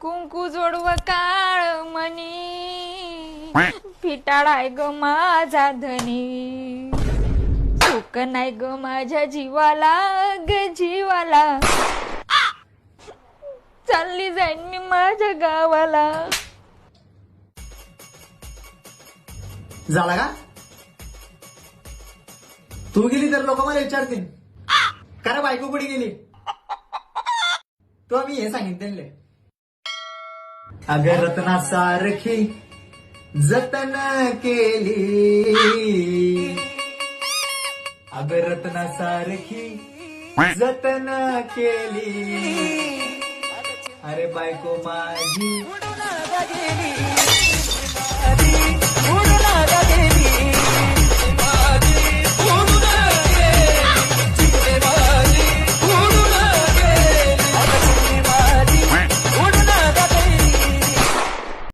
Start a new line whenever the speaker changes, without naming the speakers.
कुंकू जोडव काळ मणी फिटाळाय ग माझा धनी सुख नाही ग माझ्या जीवाला ग जीवाला चालली जाईन मी माझ्या गावाला.
झाला का? तू गेली तर लोक मला विचारतील का रे बायको कुठे गेली. तो आम्ही हे सांगितले अगर रत्ना सारखी जतन केली अगर रत्ना सारखी जतन केली अरे बायको माझी